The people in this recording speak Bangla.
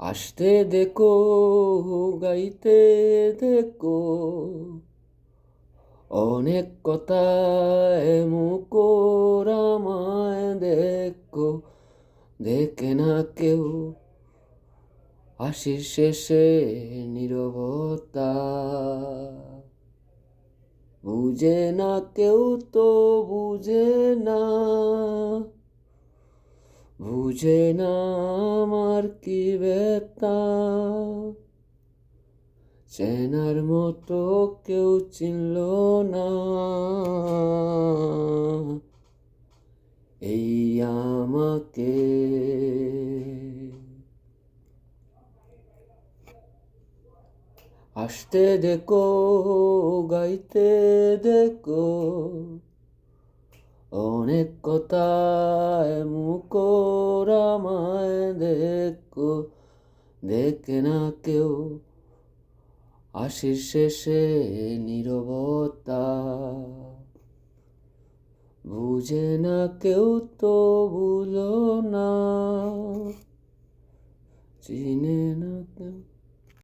আসতে দেখো, গাইতে দেখো, অনেক কথায় মুখর আমায় দেখো, দেখে না কেউ হাসির শেষে নীরবতা, বুঝে না কেউ তো বুঝে না, বুঝে না আমার কি ব্যথা, চেনার মতো কেউ চিনল না, এই আমাকে। আসতে দেখো, গাইতে দেখো, অনেক কথায় মুখর আমায় দেখো, দেখে না কেউ হাসির শেষে নীরবতা, বুঝে না কেউ তো ভুলো না, চিনে